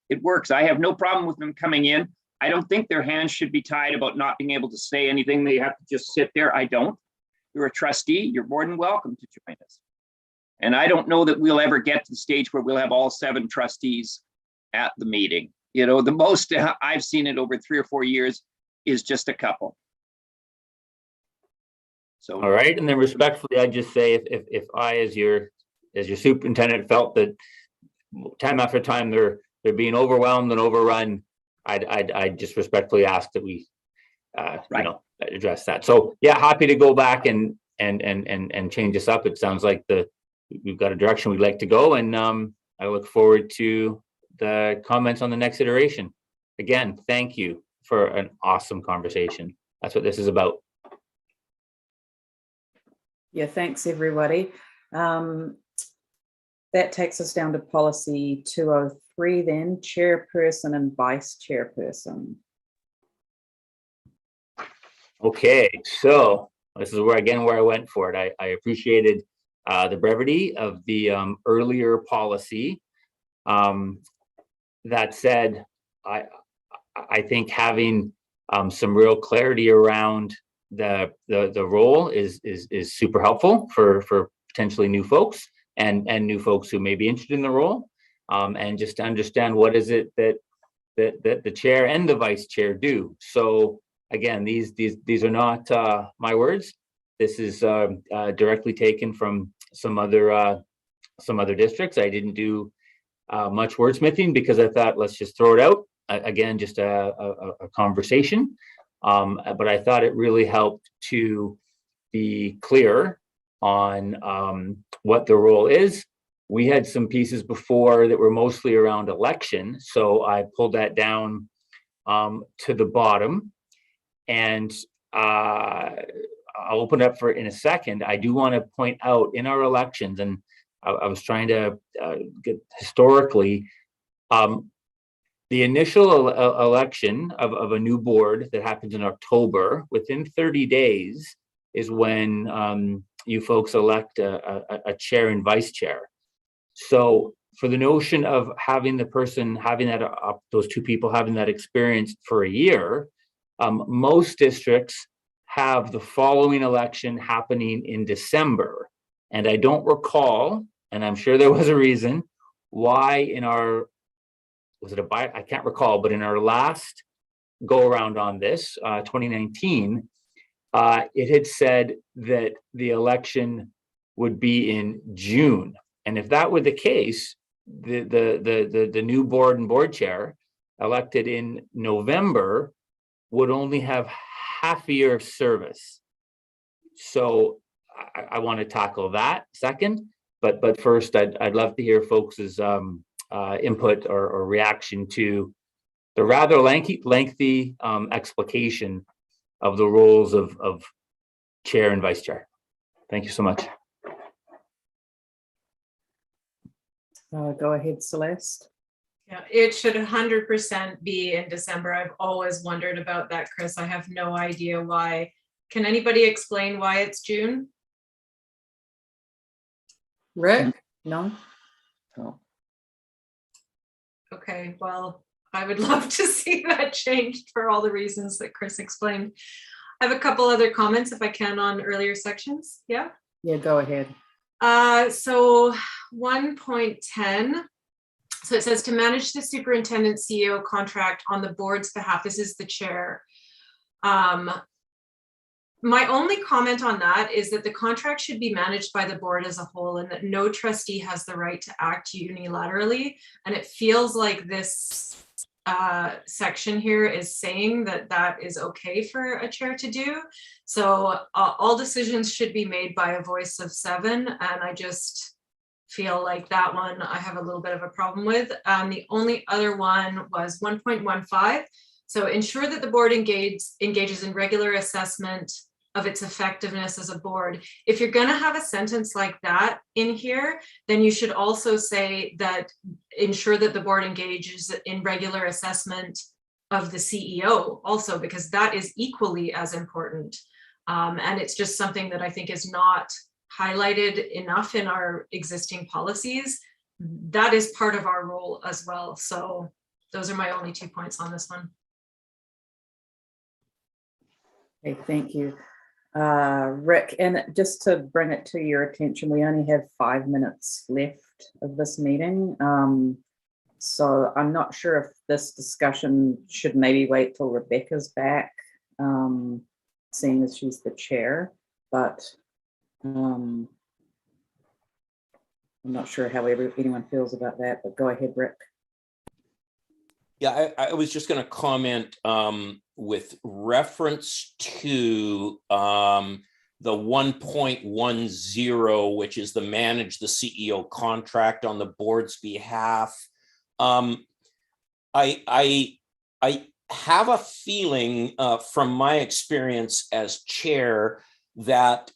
it works. I have no problem with them coming in. I don't think their hands should be tied about not being able to say anything. They have to just sit there. I don't. You're a trustee. You're more than welcome to join us. And I don't know that we'll ever get to the stage where we'll have all 7 trustees at the meeting. The most I've seen it over 3 or 4 years is just a couple. So, All right, and then respectfully, I just say if I, as your superintendent, felt that time after time they're being overwhelmed and overrun, I'd just respectfully ask that we, address that. So yeah, happy to go back and change this up. It sounds like we've got a direction we'd like to go, and I look forward to the comments on the next iteration. Again, thank you for an awesome conversation. That's what this is about. Yeah, thanks everybody. That takes us down to policy 203 then, chairperson and vice chairperson. Okay, so this is where I went for it. I appreciated the brevity of the earlier policy. That said, I think having some real clarity around the role is super helpful for potentially new folks and new folks who may be interested in the role, and just to understand what is it that the chair and the vice chair do. So again, these are not my words. This is directly taken from some other districts. I didn't do much wordsmithing because I thought, let's just throw it out. Again, just a conversation. But I thought it really helped to be clear on what the role is. We had some pieces before that were mostly around election, so I pulled that down to the bottom, and I'll open up for it in a second. I do want to point out in our elections, and I was trying to get historically, the initial election of a new board that happens in October, within 30 days is when you folks elect a chair and vice chair. So for the notion of having the person having that, those two people having that experience for a year, most districts have the following election happening in December. And I don't recall, and I'm sure there was a reason why in our, I can't recall, but in our last go around on this, 2019, it had said that the election would be in June. And if that were the case, the new board and board chair elected in November would only have half a year of service. So I want to tackle that second, but first I'd love to hear folks' input or reaction to the rather lengthy explication of the roles of chair and vice chair. Thank you so much. Go ahead, Celeste. Yeah, it should 100% be in December. I've always wondered about that, Chris. I have no idea why. Can anybody explain why it's June? Rick? No? Oh. Okay, well, I would love to see that changed for all the reasons that Chris explained. I have a couple other comments if I can on earlier sections. Yeah. Yeah, go ahead. So 1.10. So it says to manage the superintendent CEO contract on the board's behalf. This is the chair. My only comment on that is that the contract should be managed by the board as a whole and that no trustee has the right to act unilaterally. And it feels like this section here is saying that that is okay for a chair to do. So all decisions should be made by a voice of 7. And I just feel like that one I have a little bit of a problem with. The only other one was 1.15. So ensure that the board engages in regular assessment of its effectiveness as a board. If you're going to have a sentence like that in here, then you should also say that ensure that the board engages in regular assessment of the CEO also, because that is equally as important. And it's just something that I think is not highlighted enough in our existing policies. That is part of our role as well. So those are my only 2 points on this one. Okay, thank you. Rick, and just to bring it to your attention, we only have 5 minutes left of this meeting. So I'm not sure if this discussion should maybe wait till Rebecca's back, seeing as she's the chair, but I'm not sure how anyone feels about that, but go ahead, Rick. Yeah, I was just going to comment with reference to the 1.10, which is the manage the CEO contract on the board's behalf. I have a feeling from my experience as chair that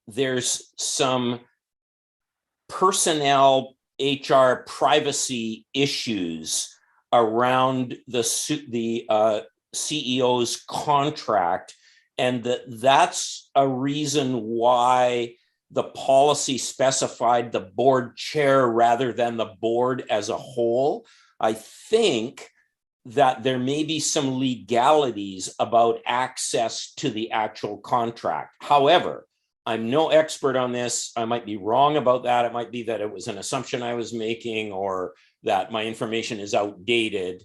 there's some personnel HR privacy issues around the CEO's contract, and that's a reason why the policy specified the board chair rather than the board as a whole. I think that there may be some legalities about access to the actual contract. However, I'm no expert on this. I might be wrong about that. It might be that it was an assumption I was making, or that my information is outdated.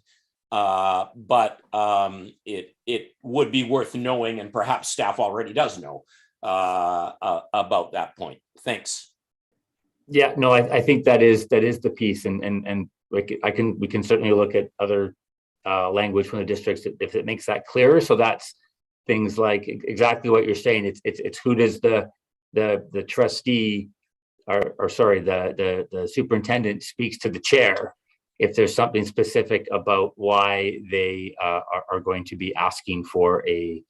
But it would be worth knowing, and perhaps staff already does know about that point. Thanks. Yeah, no, I think that is the piece, and like we can certainly look at other language from the districts if it makes that clearer. So that's things like exactly what you're saying. It's who does the trustee or sorry, the superintendent speaks to the chair if there's something specific about why they are going to be asking for a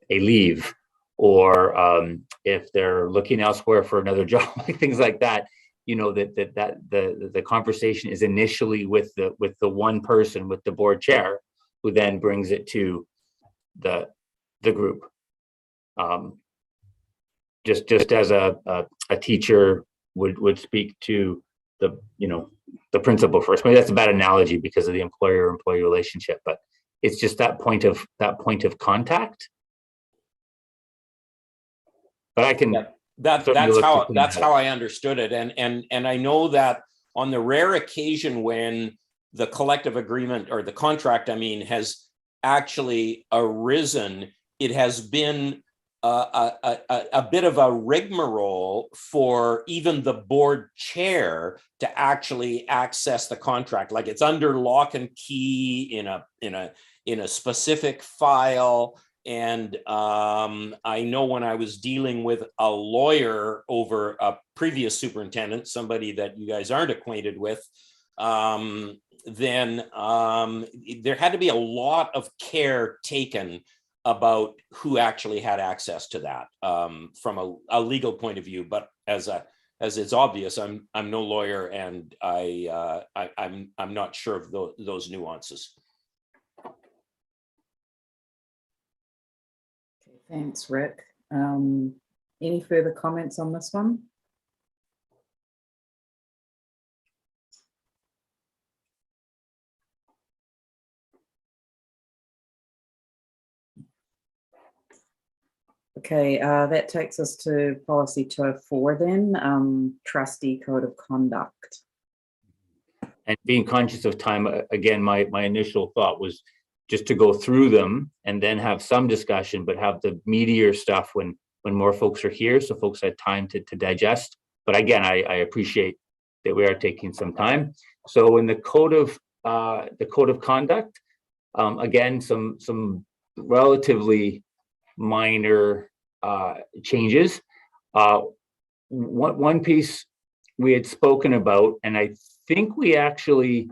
leave, or if they're looking elsewhere for another job, like things like that. You know, that the conversation is initially with the one person, with the board chair, who then brings it to the group. Just as a teacher would speak to the principal first. Maybe that's a bad analogy because of the employer-employee relationship, but it's just that point of contact. But I can. Yeah. That's how I understood it, and I know that on the rare occasion when the collective agreement or the contract, I mean, has actually arisen, it has been a bit of a rigmarole for even the board chair to actually access the contract. Like it's under lock and key in a specific file. And I know when I was dealing with a lawyer over a previous superintendent, somebody that you guys aren't acquainted with, then there had to be a lot of care taken about who actually had access to that from a legal point of view. But as it's obvious, I'm no lawyer, and I'm not sure of those nuances. Thanks, Rick. Any further comments on this one? Okay, that takes us to policy 204 then, trustee code of conduct. And being conscious of time, again, my initial thought was just to go through them and then have some discussion, but have the meatier stuff when more folks are here, so folks had time to digest. But again, I appreciate that we are taking some time. So in the code of conduct, again, some relatively minor changes. One piece we had spoken about, and I think we actually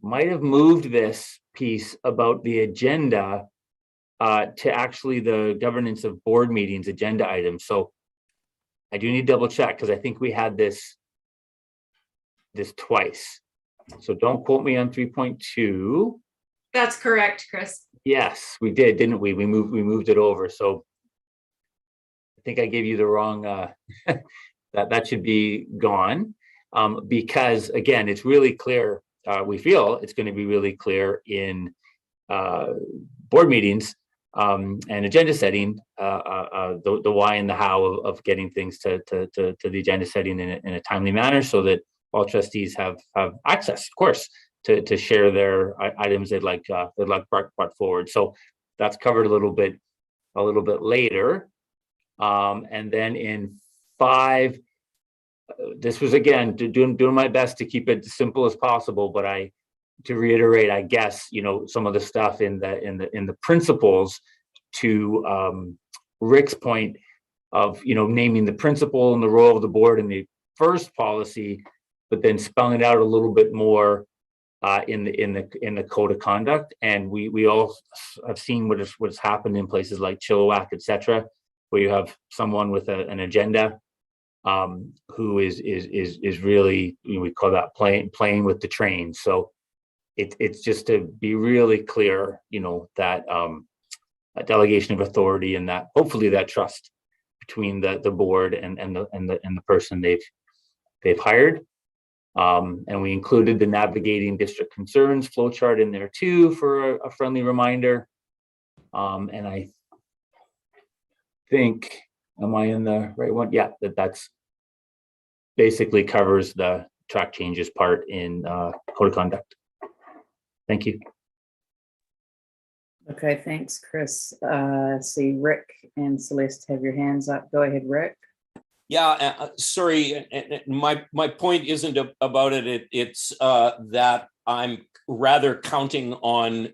might have moved this piece about the agenda to actually the governance of board meetings agenda items. So I do need to double check, because I think we had this twice. So don't quote me on 3.2. That's correct, Chris. Yes, we did, didn't we? We moved it over. So I think I gave you the wrong, that should be gone. Because again, it's really clear, we feel it's going to be really clear in board meetings and agenda setting, the why and the how of getting things to the agenda setting in a timely manner, so that all trustees have access, of course, to share their items they'd like brought forward. So that's covered a little bit later. And then in 5, this was again doing my best to keep it as simple as possible, but to reiterate, I guess, some of the stuff in the principles to Rick's point of naming the principle and the role of the board in the first policy, but then spelling it out a little bit more in the code of conduct. And we all have seen what's happened in places like Chilliwack, etc., where you have someone with an agenda who is really, we call that playing with the train. So it's just to be really clear, that a delegation of authority, and that hopefully that trust between the board and the person they've hired. And we included the navigating district concerns flowchart in there too for a friendly reminder. And I think, am I in the right one? Yeah, that's basically covers the track changes part in code of conduct. Thank you. Okay, thanks, Chris. See, Rick and Celeste have your hands up. Go ahead, Rick. Yeah, sorry, my point isn't about it. It's that I'm rather counting on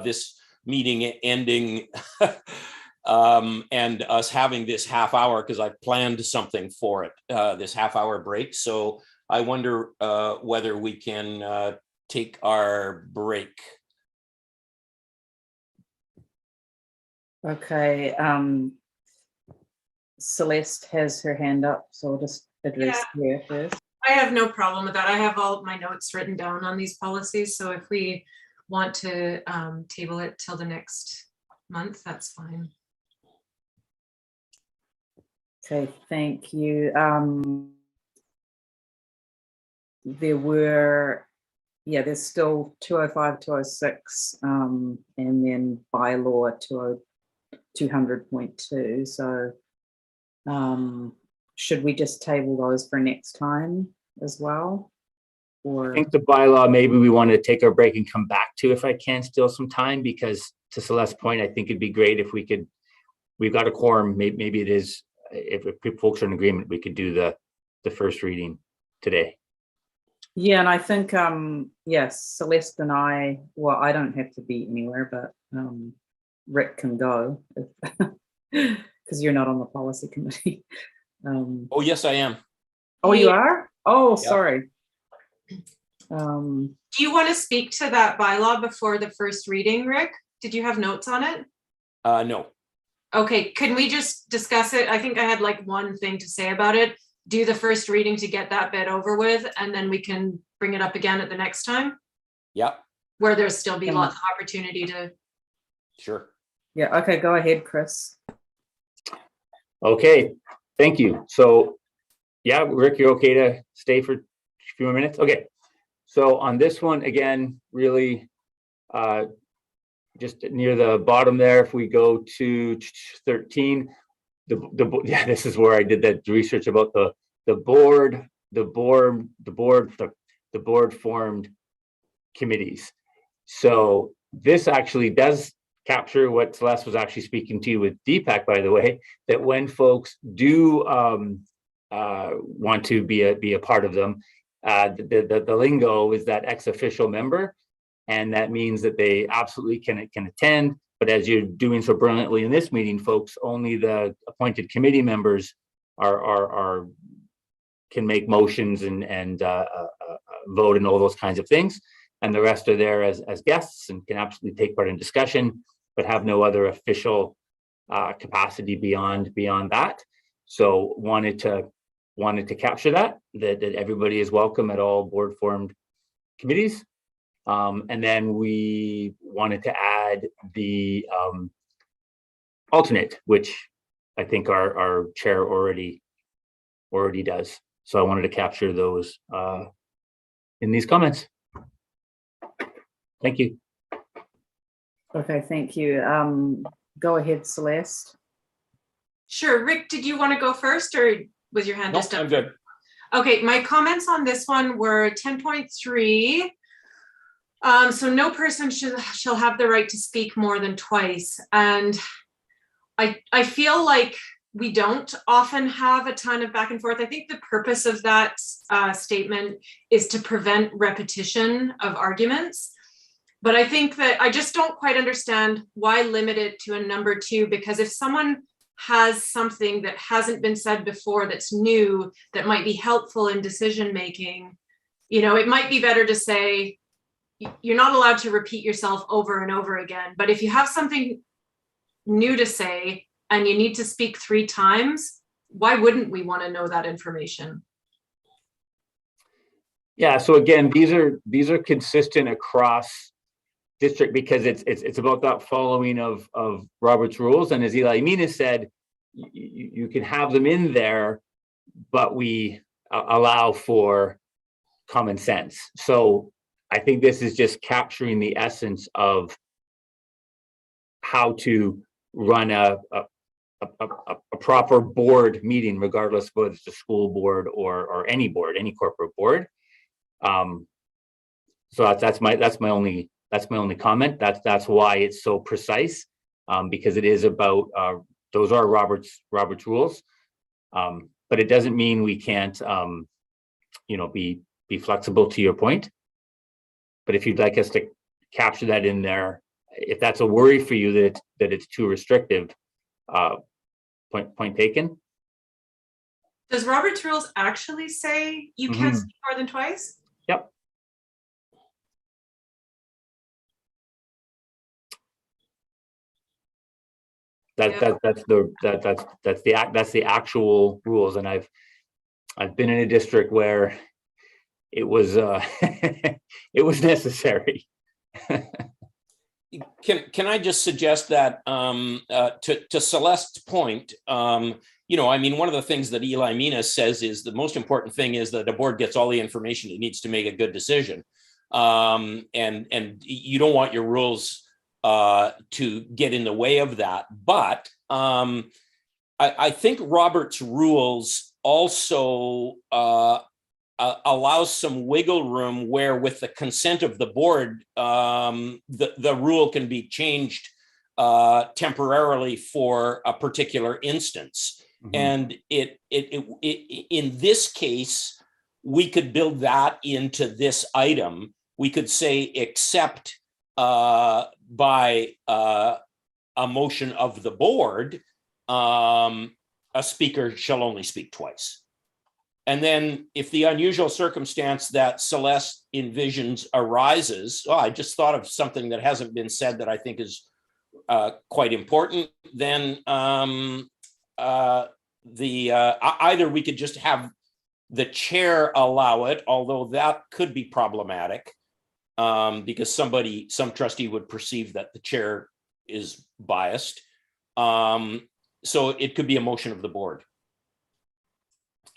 this meeting ending and us having this half hour, because I planned something for it, this half-hour break. So I wonder whether we can take our break. Okay, Celeste has her hand up, so I'll just address her first. I have no problem with that. I have all my notes written down on these policies. So if we want to table it till the next month, that's fine. Okay, thank you. There's still 205, 206, and then bylaw 200.2. So should we just table those for next time as well? Or I think the bylaw, maybe we want to take our break and come back to, if I can, still some time, because to Celeste's point, I think it'd be great if we could we've got a quorum, maybe it is, if folks are in agreement, we could do the first reading today. Yeah, and I think, yes, Celeste and I, well, I don't have to be anywhere, but Rick can go because you're not on the policy committee. Oh, yes, I am. Oh, you are? Oh, Yeah. sorry. Do you want to speak to that bylaw before the first reading, Rick? Did you have notes on it? No. Okay, can we just discuss it? I think I had like one thing to say about it. Do the first reading to get that bit over with, and then we can bring it up again at the next time, Yeah, where there's still be lots of opportunity to. sure. Yeah, okay, go ahead, Chris. Okay, thank you. So, yeah, Rick, you're okay to stay for a few more minutes? Okay. So on this one, again, really, just near the bottom there, if we go to 13, yeah, this is where I did that research about the board formed committees. So this actually does capture what Celeste was actually speaking to with Deepak, by the way, that when folks do want to be a part of them, the lingo is that ex officio member, and that means that they absolutely can attend. But as you're doing so brilliantly in this meeting, folks, only the appointed committee members can make motions and vote and all those kinds of things, and the rest are there as guests and can absolutely take part in discussion, but have no other official capacity beyond that. So wanted to capture that everybody is welcome at all board formed committees. And then we wanted to add the alternate, which I think our chair already does. So I wanted to capture those in these comments. Thank you. Okay, thank you. Go ahead, Celeste. Sure, Rick, did you want to go first, or was your hand No, just up? I'm good. Okay, my comments on this one were 10.3. So no person shall have the right to speak more than twice. And I feel like we don't often have a ton of back and forth. I think the purpose of that statement is to prevent repetition of arguments. But I think that I just don't quite understand why limit it to a number 2, because if someone has something that hasn't been said before that's new, that might be helpful in decision making, it might be better to say, you're not allowed to repeat yourself over and over again. But if you have something new to say and you need to speak 3 times, why wouldn't we want to know that information? Yeah, so again, these are consistent across district, because it's about that following of Robert's rules. And as Eli Mina said, you can have them in there, but we allow for common sense. So I think this is just capturing the essence of how to run a proper board meeting, regardless of whether it's a school board or any board, any corporate board. So that's my only comment. That's why it's so precise, because it is about those are Robert's rules, but it doesn't mean we can't be flexible, to your point. But if you'd like us to capture that in there, if that's a worry for you that it's too restrictive, point taken. Does Robert's rules actually say you can't speak more than twice? Yep. That's the actual rules, and I've been in a district where it was it was necessary. Can I just suggest that to Celeste's point, one of the things that Eli Mina says is the most important thing is that the board gets all the information it needs to make a good decision. And you don't want your rules to get in the way of that. But I think Robert's rules also allows some wiggle room where, with the consent of the board, the rule can be changed temporarily for a particular instance. Mhm. And it in this case, we could build that into this item. We could say, except by a motion of the board, a speaker shall only speak twice. And then if the unusual circumstance that Celeste envisions arises, oh, I just thought of something that hasn't been said that I think is quite important, then either we could just have the chair allow it, although that could be problematic because some trustee would perceive that the chair is biased. So it could be a motion of the board.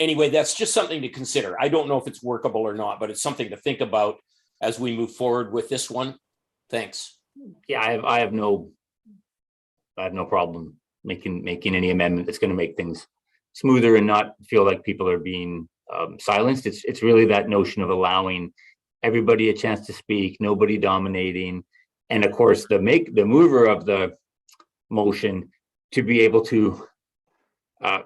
Anyway, that's just something to consider. I don't know if it's workable or not, but it's something to think about as we move forward with this one. Thanks. Yeah, I have no problem making any amendment that's going to make things smoother and not feel like people are being silenced. It's really that notion of allowing everybody a chance to speak, nobody dominating, and of course the mover of the motion to be able to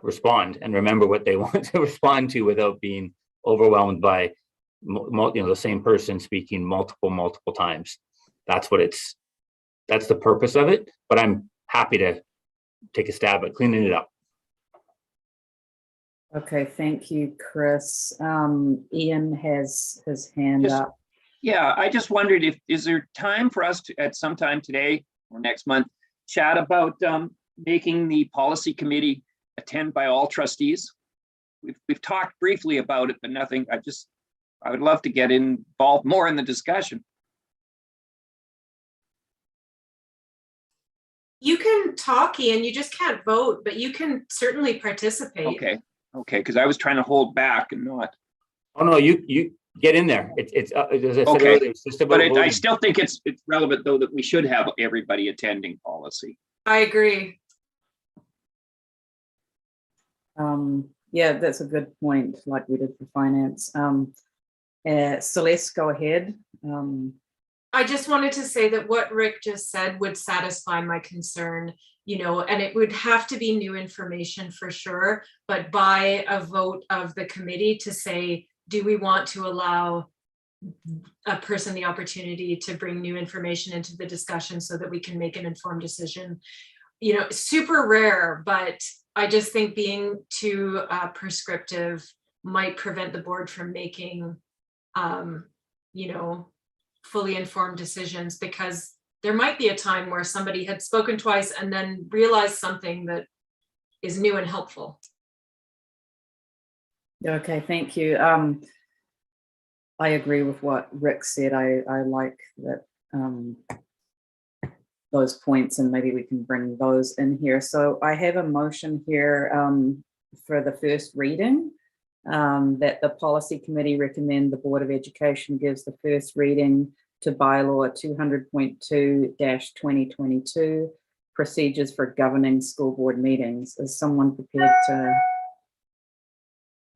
respond and remember what they want to respond to without being overwhelmed by the same person speaking multiple times. That's the purpose of it, but I'm happy to take a stab at cleaning it up. Okay, thank you, Chris. Ian has his hand Just- up. Yeah, I just wondered is there time for us to, at some time today or next month, chat about making the policy committee attend by all trustees? We've talked briefly about it, but nothing. I would love to get involved more in the discussion. You can talk, Ian, you just can't vote, but you can certainly participate. Okay, because I was trying to hold back and not. Oh no, you get in there. It's as I said Okay, earlier, it's just about But I voting. still think it's relevant, though, that we should have everybody attending policy. I agree. Yeah, that's a good point, like we did for finance. Celeste, go ahead. I just wanted to say that what Rick just said would satisfy my concern, and it would have to be new information for sure, but by a vote of the committee to say, do we want to allow a person the opportunity to bring new information into the discussion so that we can make an informed decision? Super rare, but I just think being too prescriptive might prevent the board from making, fully informed decisions, because there might be a time where somebody had spoken twice and then realized something that is new and helpful. Okay, thank you. I agree with what Rick said. I like that those points, and maybe we can bring those in here. So I have a motion here for the first reading, that the policy committee recommend the Board of Education gives the first reading to bylaw 200.2-2022 procedures for governing school board meetings. Is someone prepared to?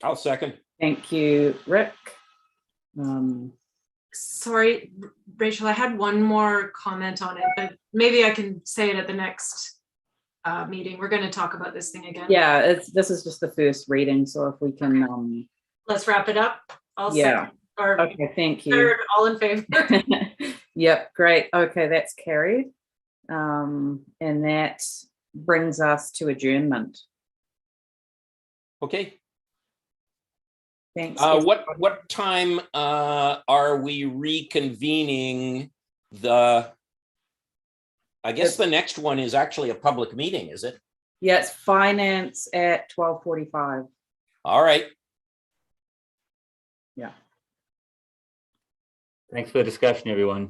I'll second. Thank you, Rick. Sorry, Rachel, I had one more comment on it, but maybe I can say it at the next meeting. We're going to talk about this thing again. Yeah, this is just the first reading, so if we can Let's wrap it up. I'll yeah. second, or Okay, thank you. third, all in favor. Yep, great. Okay, that's carried. And that brings us to adjournment. Okay. Thanks. What time are we reconvening I guess the next one is actually a public meeting, is it? Yeah, it's finance at 12:45. All right. Yeah. Thanks for the discussion, everyone.